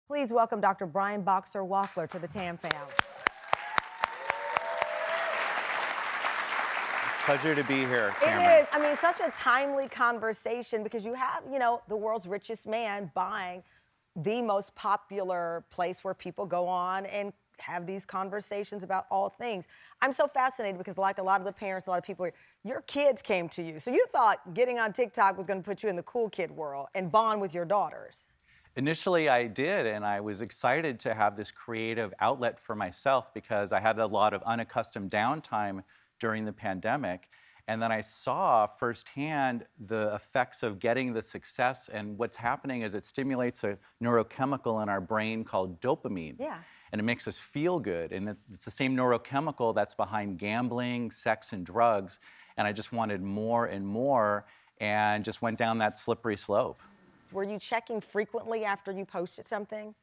Please welcome Dr. Brian Boxer Walkler to the TAM fam. Pleasure to be here, Tamron. It is. I mean, such a timely conversation because you have, the world's richest man buying the most popular place where people go on and have these conversations about all things. I'm so fascinated because like a lot of the parents, a lot of people, your kids came to you. So you thought getting on TikTok was going to put you in the cool kid world and bond with your daughters. Initially, I did, and I was excited to have this creative outlet for myself because I had a lot of unaccustomed downtime during the pandemic. And then I saw firsthand the effects of getting the success, and what's happening is it stimulates a neurochemical in our brain called dopamine. Yeah. And it makes us feel good. And it's the same neurochemical that's behind gambling, sex, and drugs. And I just wanted more and more and just went down that slippery slope. Were you checking frequently after you posted something?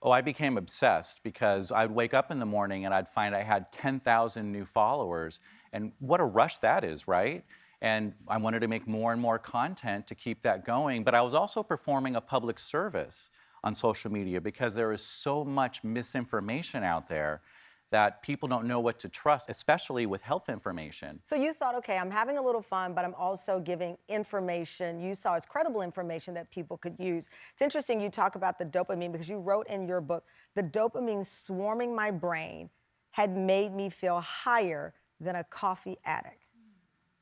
Oh, I became obsessed because I'd wake up in the morning and I'd find I had 10,000 new followers. And what a rush that is, right? And I wanted to make more and more content to keep that going. But I was also performing a public service on social media because there is so much misinformation out there that people don't know what to trust, especially with health information. So you thought, okay, I'm having a little fun, but I'm also giving information you saw as credible information that people could use. It's interesting you talk about the dopamine because you wrote in your book, the dopamine swarming my brain had made me feel higher than a coffee addict.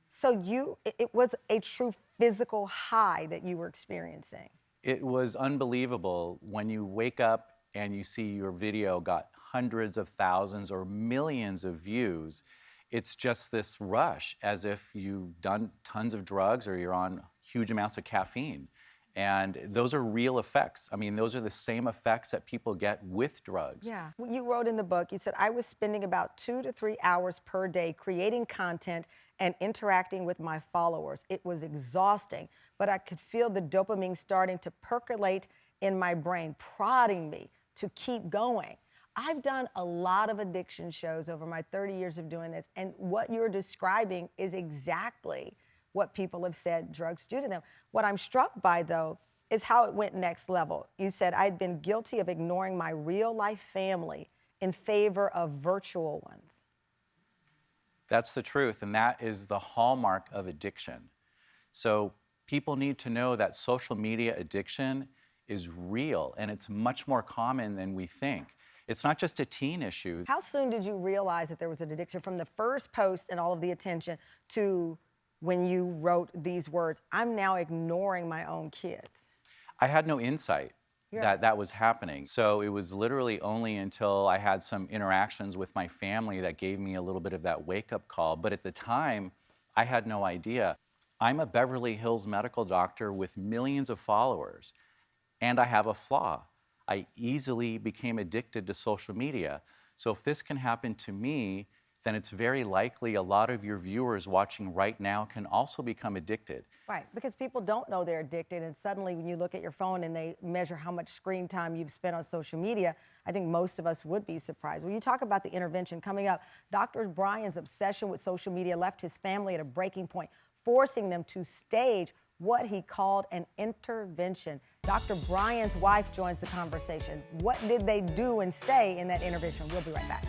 So it was a true physical high that you were experiencing. It was unbelievable when you wake up and you see your video got hundreds of thousands or millions of views. It's just this rush, as if you've done tons of drugs or you're on huge amounts of caffeine. And those are real effects. I mean, those are the same effects that people get with drugs. Yeah. You wrote in the book, you said, I was spending about 2 to 3 hours per day creating content and interacting with my followers. It was exhausting, but I could feel the dopamine starting to percolate in my brain, prodding me to keep going. I've done a lot of addiction shows over my 30 years of doing this, and what you're describing is exactly what people have said drugs do to them. What I'm struck by, though, is how it went next level. You said, I'd been guilty of ignoring my real-life family in favor of virtual ones. That's the truth, and that is the hallmark of addiction. So people need to know that social media addiction is real, and it's much more common than we think. It's not just a teen issue. How soon did you realize that there was an addiction from the first post and all of the attention to when you wrote these words, I'm now ignoring my own kids? I had no insight that that was happening. So it was literally only until I had some interactions with my family that gave me a little bit of that wake-up call. But at the time, I had no idea. I'm a Beverly Hills medical doctor with millions of followers, and I have a flaw. I easily became addicted to social media. So if this can happen to me, then it's very likely a lot of your viewers watching right now can also become addicted. Right, because people don't know they're addicted, and suddenly when you look at your phone and they measure how much screen time you've spent on social media, I think most of us would be surprised. When you talk about the intervention coming up, Dr. Brian's obsession with social media left his family at a breaking point, forcing them to stage what he called an intervention. Dr. Brian's wife joins the conversation. What did they do and say in that intervention? We'll be right back.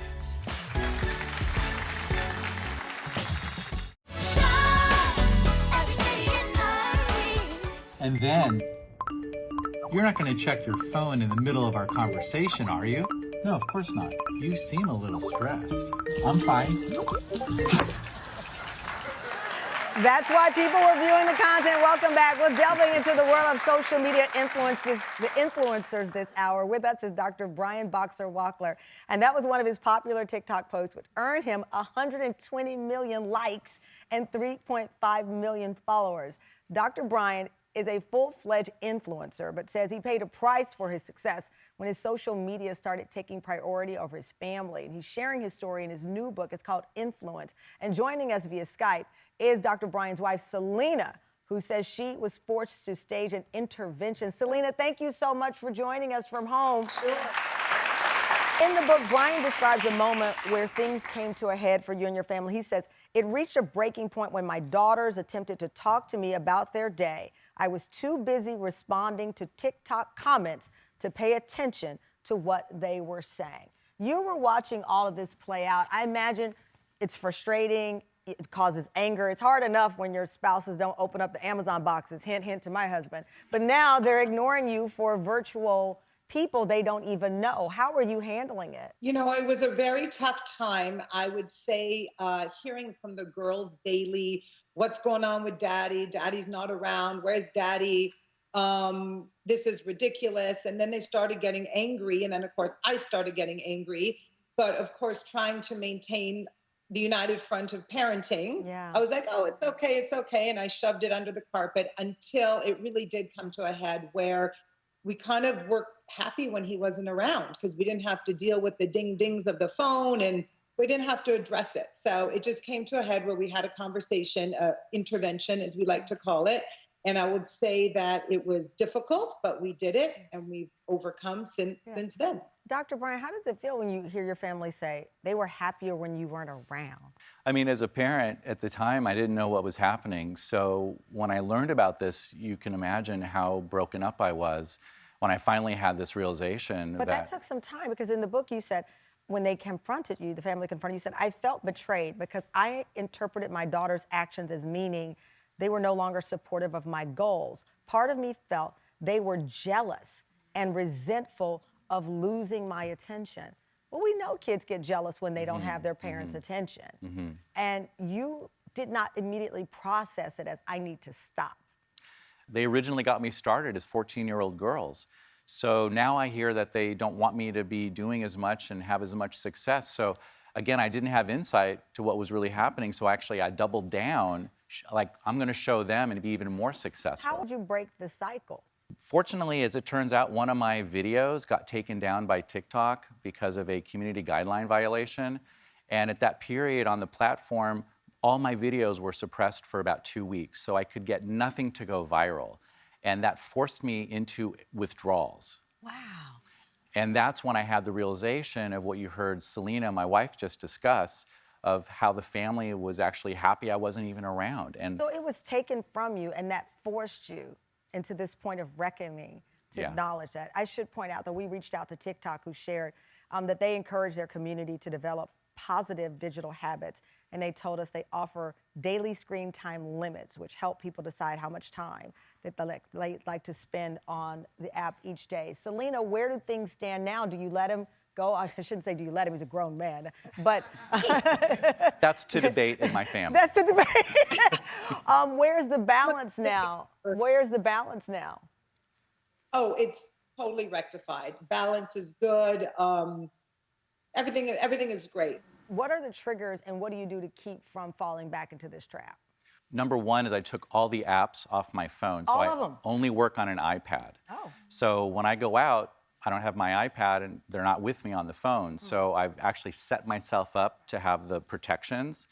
And then, you're not going to check your phone in the middle of our conversation, are you? No, of course not. You seem a little stressed. I'm fine. That's why people were viewing the content. Welcome back. We're delving into the world of social media the influencers this hour. With us is Dr. Brian Boxer Walkler. And that was one of his popular TikTok posts, which earned him 120 million likes and 3.5 million followers. Dr. Brian is a full-fledged influencer, but says he paid a price for his success when his social media started taking priority over his family. And he's sharing his story in his new book. It's called Influence. And joining us via Skype is Dr. Brian's wife, Selena, who says she was forced to stage an intervention. Selena, thank you so much for joining us from home. Sure. In the book, Brian describes a moment where things came to a head for you and your family. He says, it reached a breaking point when my daughters attempted to talk to me about their day. I was too busy responding to TikTok comments to pay attention to what they were saying. You were watching all of this play out. I imagine it's frustrating. It causes anger. It's hard enough when your spouses don't open up the Amazon boxes, hint, hint to my husband. But now they're ignoring you for virtual people they don't even know. How are you handling it? You know, it was a very tough time. I would say hearing from the girls daily, what's going on with daddy? Daddy's not around. Where's daddy? This is ridiculous. And then they started getting angry. And then, of course, I started getting angry. But, of course, trying to maintain the united front of parenting. Yeah. I was like, oh, it's okay, it's okay. And I shoved it under the carpet until it really did come to a head where we kind of were happy when he wasn't around because we didn't have to deal with the ding dings of the phone and we didn't have to address it. So it just came to a head where we had a conversation, intervention, as we like to call it. And I would say that it was difficult, but we did it and we've overcome since then. Dr. Brian, how does it feel when you hear your family say they were happier when you weren't around? I mean, as a parent at the time, I didn't know what was happening. So when I learned about this, you can imagine how broken up I was when I finally had this realization. But that took some time because in the book you said, when they confronted you, the family confronted you, you said, I felt betrayed because I interpreted my daughter's actions as meaning they were no longer supportive of my goals. Part of me felt they were jealous and resentful of losing my attention. Well, we know kids get jealous when they don't have their parents' attention. And you did not immediately process it as I need to stop. They originally got me started as 14-year-old girls. So now I hear that they don't want me to be doing as much and have as much success. So again, I didn't have insight to what was really happening. So actually I doubled down, like I'm gonna show them and be even more successful. How would you break the cycle? Fortunately, as it turns out, one of my videos got taken down by TikTok because of a community guideline violation. And at that period on the platform, all my videos were suppressed for about 2 weeks. So I could get nothing to go viral. And that forced me into withdrawals. Wow. And that's when I had the realization of what you heard Selena, my wife, just discuss, of how the family was actually happy I wasn't even around. And so it was taken from you and that forced you into this point of reckoning to acknowledge that. I should point out that we reached out to TikTok who shared that they encourage their community to develop positive digital habits. And they told us they offer daily screen time limits, which help people decide how much time that they like to spend on the app each day. Selena, where do things stand now? Do you let him go? I shouldn't say do you let him, he's a grown man, but. That's to debate in my family. That's to debate. Where's the balance now? Where's the balance now? Oh, it's totally rectified. Balance is good. Everything is great. What are the triggers and what do you do to keep from falling back into this trap? Number one is I took all the apps off my phone. So All of them? I only work on an iPad. Oh. So when I go out, I don't have my iPad and they're not with me on the phone. So I've actually set myself up to have the protections.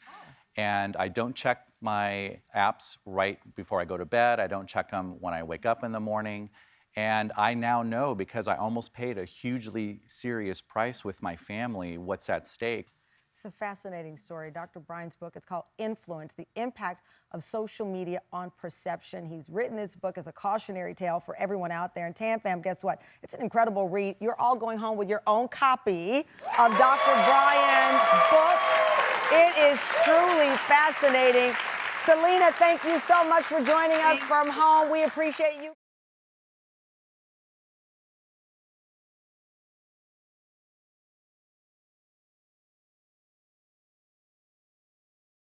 And I don't check my apps right before I go to bed. I don't check them when I wake up in the morning. And I now know, because I almost paid a hugely serious price with my family, what's at stake. It's a fascinating story. Dr. Brian's book, it's called Influence, The Impact of Social Media on Perception. He's written this book as a cautionary tale for everyone out there. And Tam Fam, guess what? It's an incredible read. You're all going home with your own copy of Dr. Brian's book. It is truly fascinating. Selena, thank you so much for joining us from home. We appreciate you.